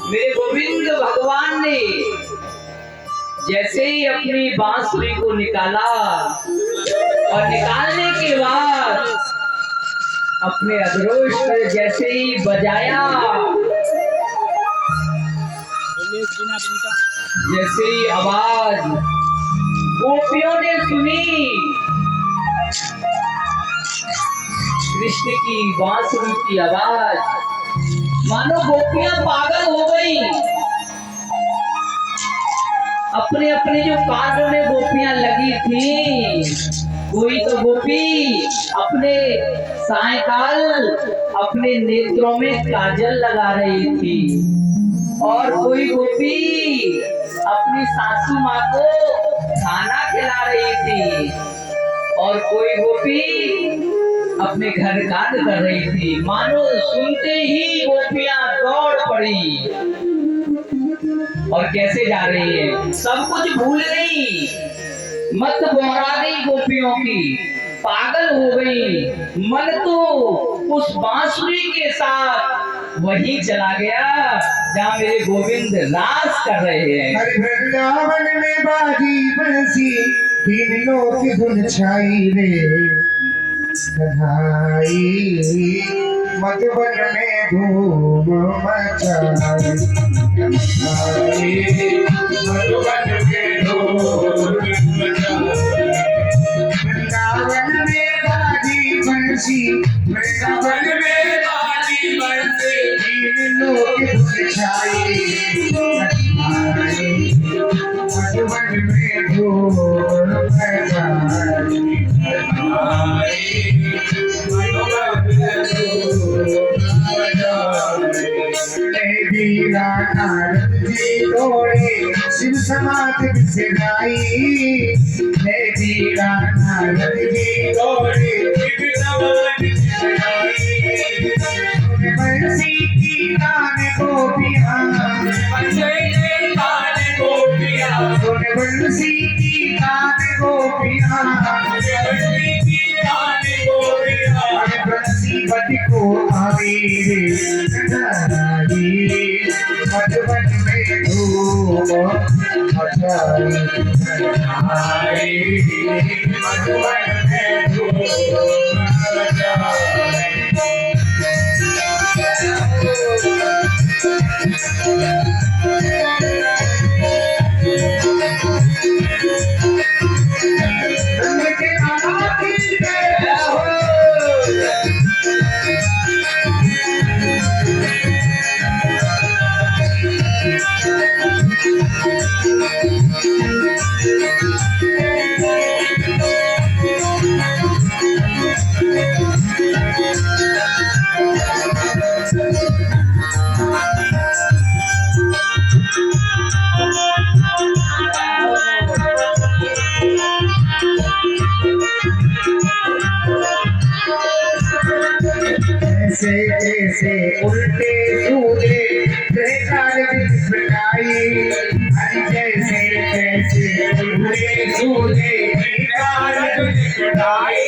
मेरे गोविंद भगवान ने जैसे ही अपनी बांसुरी को निकाला और निकालने के बाद अपने अधरोष पर जैसे ही बजाया, जैसे ही आवाज गोपियों ने सुनी, कृष्ण की बांसुरी की आवाज, मानो गोपियां पागल हो गई। अपने अपने जो कार्यों में गोपियां लगी थी, कोई तो गोपी अपने सायकाल अपने नेत्रों में काजल लगा रही थी और कोई गोपी अपनी सासू माँ को खाना खिला रही थी और कोई गोपी अपने घर कार्य कर रही थी। मानो सुनते ही गोपियां दौड़ पड़ी और कैसे जा रही है, सब कुछ भूल गई, मत बोहरा गई गोपियों की, पागल हो गई। मन तो उस बांसुरी के साथ वही चला गया जहाँ मेरे गोविंद रास कर रहे हैं। हरि वृंदावन में बाजी बंसी, तीन लोग धुन छाई रे कन्हाई, मधुबन में धूम मचाई, मधुबन में धूम मचाई। वृंदावन में बाजी बंसी, वृंदावन में बाजी बंसी, तीन लोग धुन छाई कन्हाई, मधुबन में धूम मचाई। नारद जी दौड़े शिव समाधि बिसराई, नारद जी दौड़े शिव समाधि बिसराई। बंसी की तान गोपियां, बंसी की तान गोपियां, बंसी की तान गोपियां, बंसी की तान गोपियां। बंसी बज को आवे रे कन्हाई, मधुबन में धूम मचाई, मधुबन में धूम मचाई। जैसे जैसे उल्टे सूदे बेकार बिछाई, जैसे जैसे उल्टे सूदे बेकार बिछाई।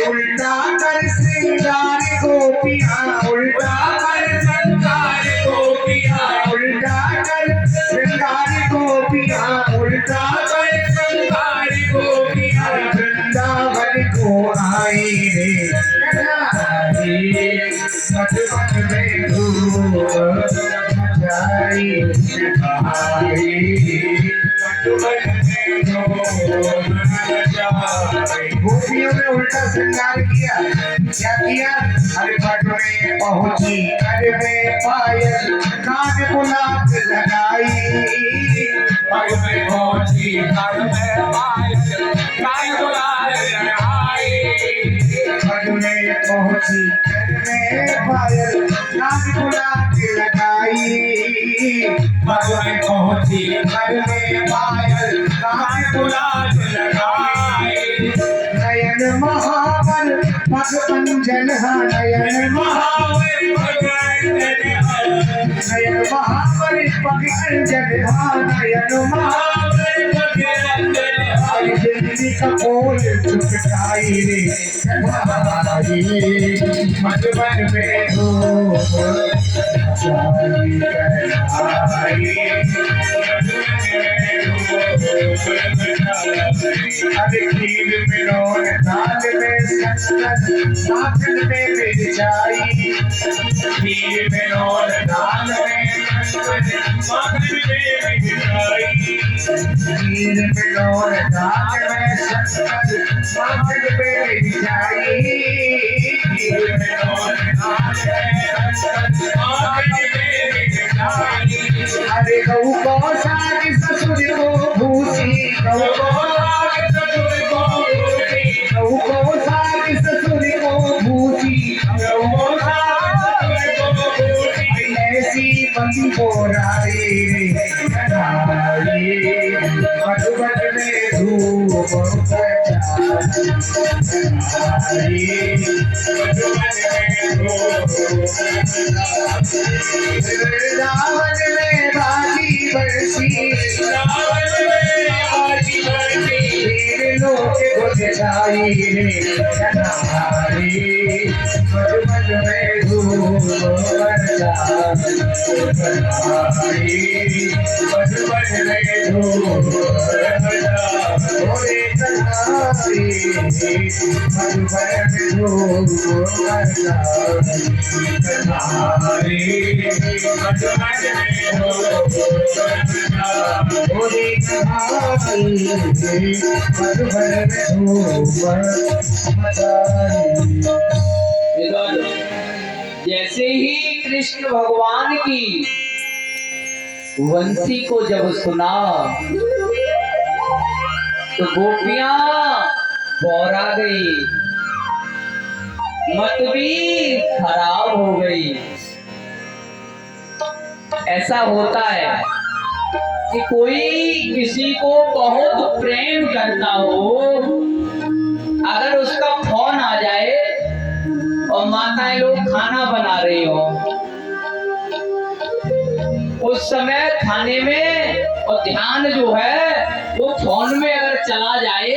उल्टा कर श्रृंगार गोपियां, उल्टा कर श्रृंगार गोपियां, उल्टा कर श्रृंगार गोपियां, उल्टा कर श्रृंगार गोपियां। वृंदावन को आई रे मधुबन में धूम मचाई, मधुबन में धूम मचाई। गोपियों ने उल्टा श्रृंगार किया, क्या किया? हरे पट में पहुंची कर में पायल, कान गुलाब लगाई, पट में पहुंची कर में पायल, कान गुलाब लगाई, पट में पहुंची में पायल, नाक गुलाब लगाई, पग में पहुंची घर में पायल, नाक गुलाब लगाई। नयन महावर पग अंजन, नयन महावर पग अंजन, नयन महावर पग अंजन, नयन महावर पग अंजन। दिल्ली का बोल चुपटाई रे कन्हाई, मधुबन में धूम मचाई। माखन में मिर्चाई, खीर में और दाल में माखन में मिठाई, खीर में और दाल में शक्कर, माखन में मिठाई, खीर में और दाल में माखन में मिठाई। अरे गऊ को साग ससुर को भूसी, गऊ को साग ससुर को भूसी, ऐसी बंदी बोराए मधुबन में धूप रावण में बाजी बरसी, लोग घुस जाई रे मधुबन में धूप मधुबन में धूप जैसे ही कृष्ण भगवान की वंशी को जब सुना तो गोपियां बौरा गई, मत भी खराब हो गई। ऐसा होता है कि कोई किसी को बहुत प्रेम करता हो, अगर उसका फोन आ जाए और माताएं लोग खाना बना रही हो, उस समय खाने में और ध्यान जो है वो फोन में अगर चला जाए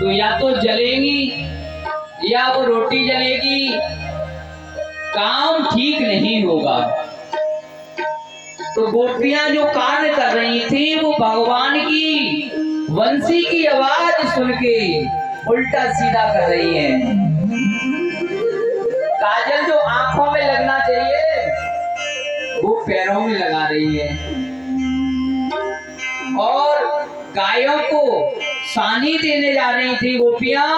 तो या तो जलेगी या वो रोटी जलेगी, काम ठीक नहीं होगा। तो गोपियां जो कार्य कर रही थी वो भगवान की वंशी की आवाज सुन के उल्टा सीधा कर रही है। काजल जो आंखों में लगना चाहिए वो पैरों में लगा रही है, और गायों को सानी देने जा रही थी गोपियां,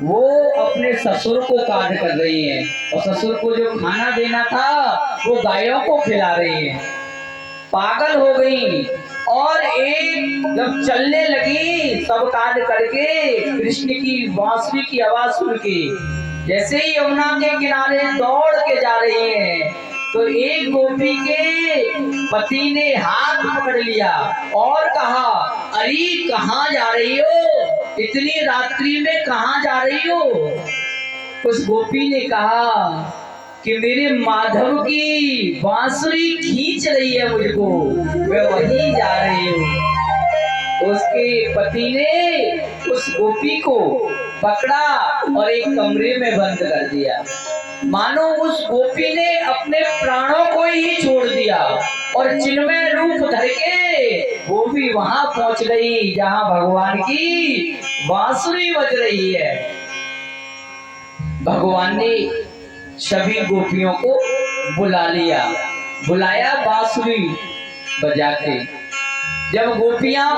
वो अपने ससुर को कार्य कर रही है, और ससुर को जो खाना देना था वो गायों को खिला रही है। पागल हो गई, और एक जब चलने लगी सब कार्य करके, कृष्ण की बांसुरी की आवाज सुन के जैसे ही यमुना के किनारे दौड़ के जा रही है, तो एक गोपी के पति ने हाथ पकड़ लिया और कहा, अरे कहाँ जा रही हो, इतनी रात्रि में कहाँ जा रही हो? उस गोपी ने कहा कि मेरे माधव की बांसुरी खींच रही है मुझको, मैं वहीं जा रही हूँ। उसके पति ने उस गोपी को पकड़ा और एक कमरे में बंद कर दिया, मानो उस गोपी ने अपने प्राणों को ही छोड़ दिया, और चिन्मय रूप धर के वो भी वहां पहुंच गई जहां भगवान की बांसुरी बज रही है। भगवान ने सभी गोपियों को बुलाया बांसुरी बजा के। जब गोपियां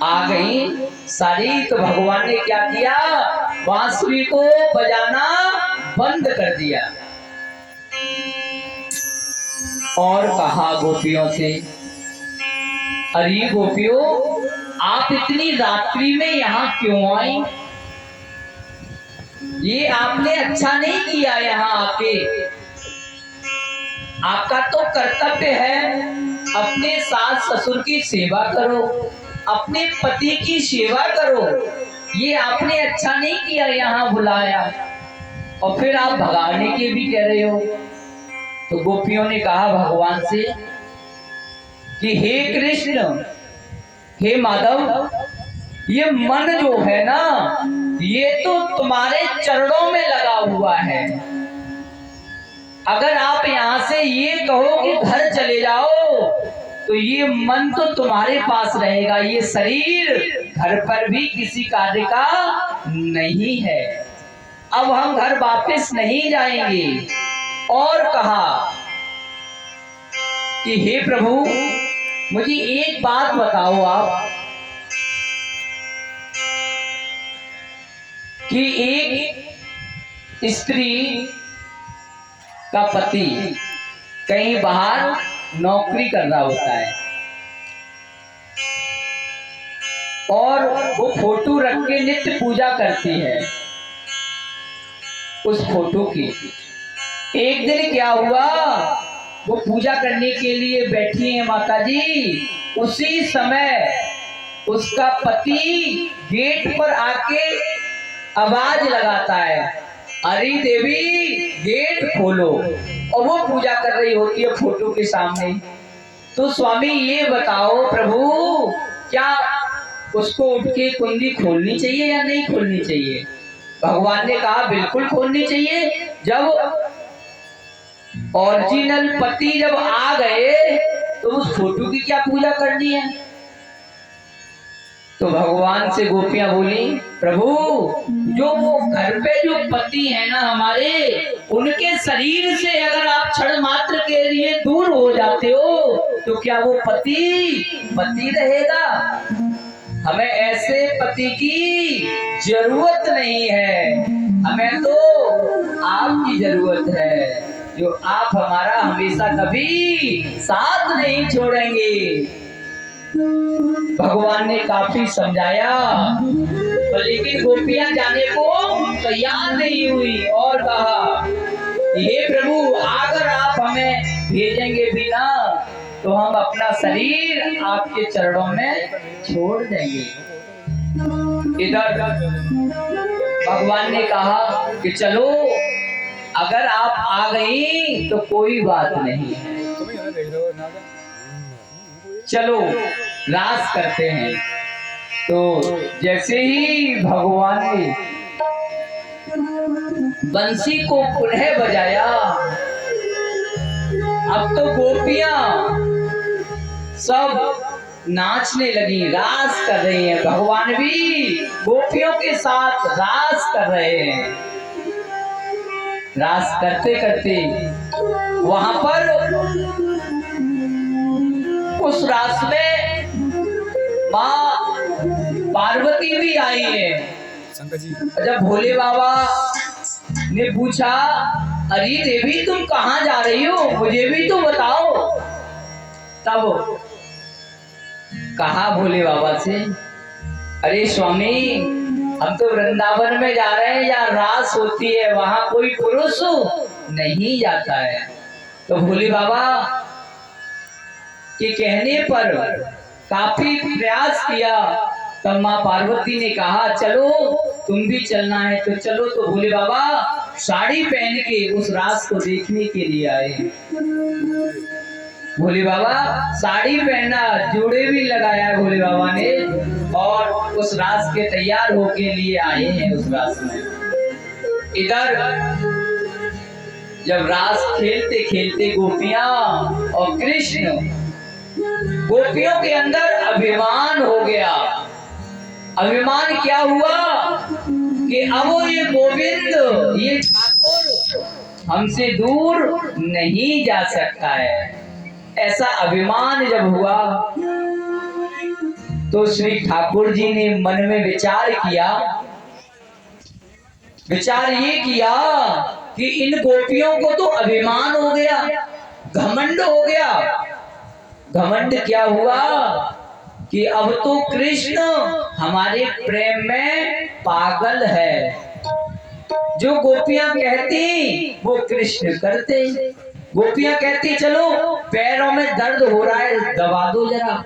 आ गई सारी, तो भगवान ने क्या किया, बांसुरी को बजाना बंद कर दिया और कहा गोपियों से, अरे गोपियों, आप इतनी रात्रि में यहाँ क्यों आई? ये आपने अच्छा नहीं किया यहाँ आके। आपका तो कर्तव्य है अपने सास ससुर की सेवा करो, अपने पति की सेवा करो। ये आपने अच्छा नहीं किया यहाँ बुलाया, और फिर आप भगाने के भी कह रहे हो। तो गोपियों ने कहा भगवान से कि हे कृष्ण, हे माधव, ये मन जो है ना, ये तो तुम्हारे चरणों में लगा हुआ है। अगर आप यहाँ से ये कहो कि घर चले जाओ, तो ये मन तो तुम्हारे पास रहेगा, ये शरीर घर पर भी किसी कार्य का नहीं है, अब हम घर वापस नहीं जाएंगे। और कहा कि हे प्रभु, मुझे एक बात बताओ आप कि एक स्त्री का पति कहीं बाहर नौकरी कर रहा होता है और वो फोटो रख के नित्य पूजा करती है उस फोटो की। एक दिन क्या हुआ, वो पूजा करने के लिए बैठी है माता जी, उसी समय उसका पति गेट पर आके आवाज लगाता है, अरे देवी गेट खोलो। और वो पूजा कर रही होती है फोटो के सामने। तो स्वामी ये बताओ प्रभु, क्या उसको उठ के कुंडी खोलनी चाहिए या नहीं खोलनी चाहिए? भगवान ने कहा बिल्कुल खोलनी चाहिए। जब ओरिजिनल पति जब आ गए तो उस फोटो की क्या पूजा करनी है? तो भगवान से गोपियां बोली, प्रभु जो वो घर पे जो पति है ना हमारे, उनके शरीर से अगर आप क्षण मात्र के लिए दूर हो जाते हो तो क्या वो पति रहेगा? हमें ऐसे पति की जरूरत नहीं है, हमें तो आपकी जरूरत है, जो आप हमारा हमेशा कभी साथ नहीं छोड़ेंगे। भगवान ने काफी समझाया, लेकिन गोपियां जाने को तैयार नहीं हुई और कहा, हे प्रभु, अगर आप हमें भेजेंगे भी ना तो हम अपना शरीर आपके चरणों में छोड़ देंगे। इधर भगवान ने कहा कि चलो, अगर आप आ गई तो कोई बात नहीं है, चलो रास करते हैं। तो जैसे ही भगवान ने बंसी को पुनः बजाया, अब तो गोपियां सब नाचने लगी, रास कर रही हैं। भगवान भी गोपियों के साथ रास कर रहे हैं। रास करते करते वहां पर उस रास में माँ पार्वती भी आई है। जब भोले बाबा ने पूछा, अरे देवी तुम कहाँ जा रही हो, मुझे भी तो बताओ। तब कहा भोले बाबा से, अरे स्वामी, हम तो वृंदावन में जा रहे हैं, जहाँ रास होती है वहां कोई पुरुष नहीं जाता है। तो भोले बाबा के कहने पर काफी प्रयास किया, तब माँ पार्वती ने कहा, चलो तुम भी चलना है तो चलो। तो भोले बाबा साड़ी पहन के उस रास को देखने के लिए आए। भोले बाबा साड़ी पहना, जोड़े भी लगाया भोले बाबा ने, और उस रास के तैयार होके लिए आए हैं उस रास में। इधर जब रास खेलते खेलते गोपियां और कृष्ण, गोपियों के अंदर अभिमान हो गया। अभिमान क्या हुआ कि अब ये गोविंद, ये ठाकुर हमसे दूर नहीं जा सकता है। ऐसा अभिमान जब हुआ तो श्री ठाकुर जी ने मन में विचार किया। विचार ये किया कि इन गोपियों को तो अभिमान हो गया, घमंड हो गया। घमंड क्या हुआ कि अब तो कृष्ण हमारे प्रेम में पागल है। जो गोपियां कहती वो कृष्ण करते। गोपियां कहती चलो पैरों में दर्द हो रहा है, दबा दो जरा।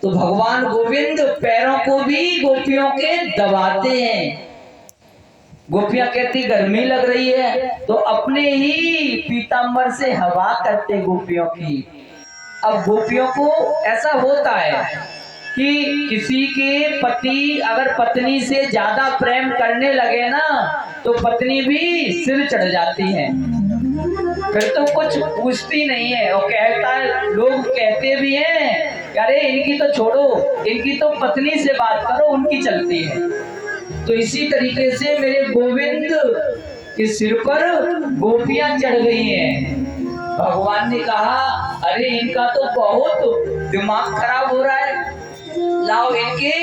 तो भगवान गोविंद पैरों को भी गोपियों के दबाते हैं। गोपियां कहती गर्मी लग रही है तो अपने ही पीतांबर से हवा करते गोपियों की। अब गोपियों को ऐसा होता है कि किसी के पति अगर पत्नी से ज्यादा प्रेम करने लगे ना तो पत्नी भी सिर चढ़ जाती है, फिर तो कुछ पूछती नहीं है। और कहता है, लोग कहते भी हैं, अरे इनकी तो छोड़ो, इनकी तो पत्नी से बात करो, उनकी चलती है। तो इसी तरीके से मेरे गोविंद के सिर पर गोपियां चढ़ गई हैं। भगवान ने कहा अरे इनका तो बहुत दिमाग खराब हो रहा है, लाओ इनके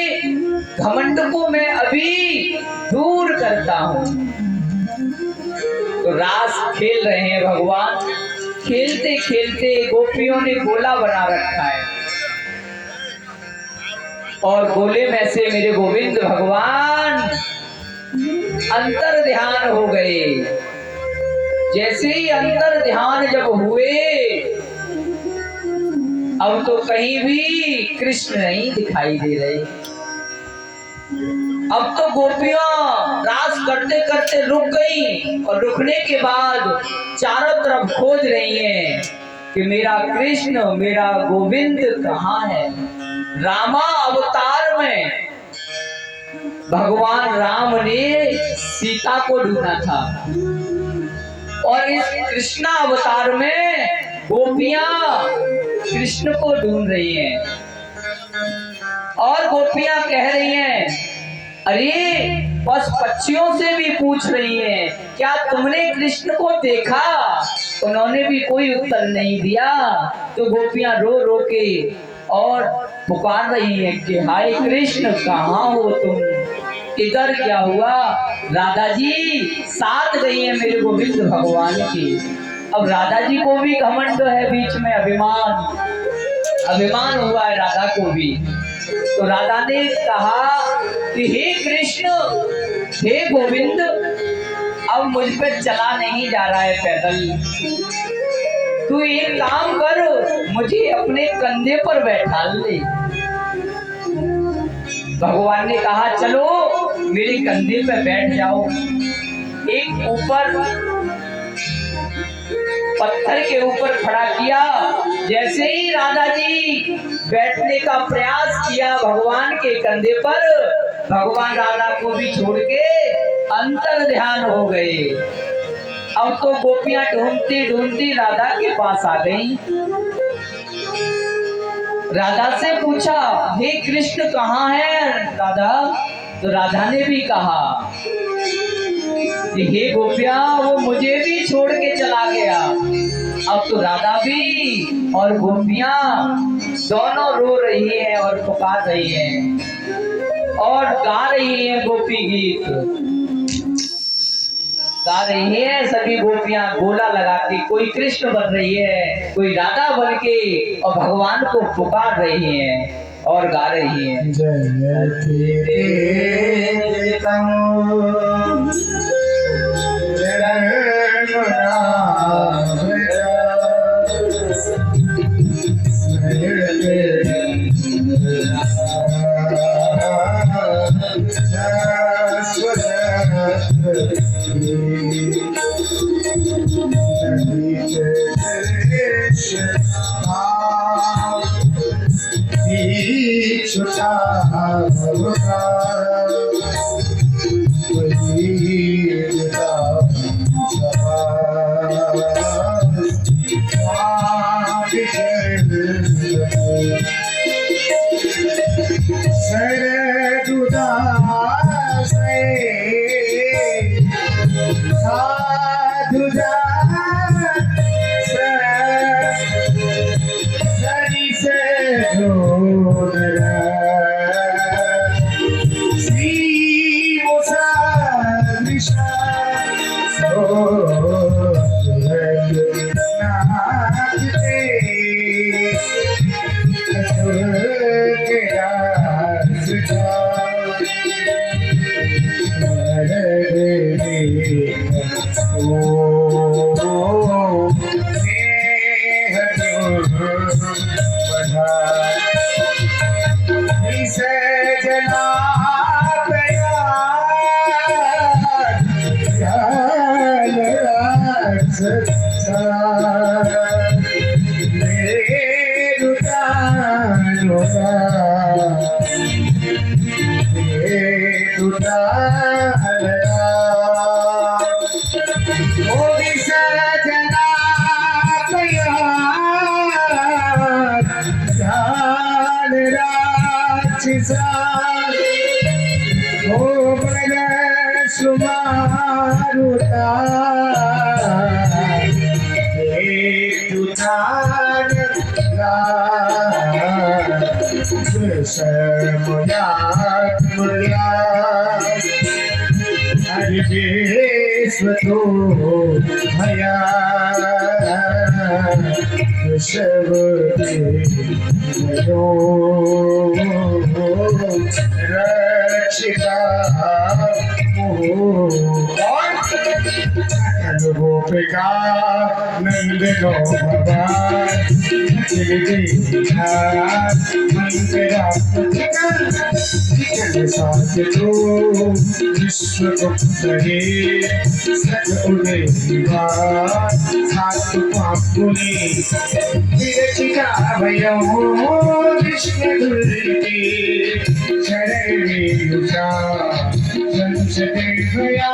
घमंड को मैं अभी दूर करता हूं। तो रास खेल रहे हैं भगवान, खेलते खेलते गोपियों ने गोला बना रखा है और गोले में से मेरे गोविंद भगवान अंतर ध्यान हो गए। जैसे ही अंतर ध्यान जब हुए, अब तो कहीं भी कृष्ण नहीं दिखाई दे रहे। अब तो गोपियां रास करते करते रुक गई और रुकने के बाद चारों तरफ खोज रही हैं कि मेरा कृष्ण मेरा गोविंद कहाँ है। रामा अवतार में भगवान राम ने सीता को ढूंढा था और इस कृष्णा अवतार में गोपियां कृष्ण को ढूंढ रही हैं और गोपियां कह रही हैं अरे बस पक्षियों से भी पूछ रही हैं क्या तुमने कृष्ण को देखा। उन्होंने भी कोई उत्तर नहीं दिया। तो गोपियां रो रो के और पुकार रही हैं कि हाय कृष्ण कहाँ हो तुम, इधर क्या हुआ। राधा जी साथ गई है मेरे गोविंद भगवान की। अब राधा जी को भी घमंड है, बीच में अभिमान हुआ है राधा को भी। तो राधा ने कहा कि हे कृष्ण हे गोविंद, अब मुझ पे चला नहीं जा रहा है पैदल, तू एक काम कर मुझे अपने कंधे पर बैठा ले। भगवान ने कहा चलो मेरे कंधे पे बैठ जाओ। एक ऊपर पत्थर के ऊपर खड़ा किया। जैसे ही राधा जी बैठने का प्रयास किया भगवान के कंधे पर, भगवान राधा को भी छोड़ के अंतर ध्यान हो गए। अब तो गोपियां ढूंढती ढूंढती राधा के पास आ गई। राधा से पूछा हे कृष्ण कहाँ है राधा। तो राधा ने भी कहा कि हे गोपिया वो मुझे भी छोड़ के चला गया। अब तो राधा भी और गोपियां दोनों रो रही हैं और पुकार रही हैं और गा रही हैं गोपी गीत गा रही है। सभी गोपियां गोला लगा के, कोई कृष्ण बन रही है कोई राधा बन के और भगवान को पुकार रही है और गा रही है। छुटा समयात्मया हरिजेश्वतो मया वयो रक्षिता गोपिका नंदनो विश्वगुप्तरे सदुदेवा सात्पापुनि विरचिता वयो विष्णुदुर्गे शरणेयुषा संसदेवया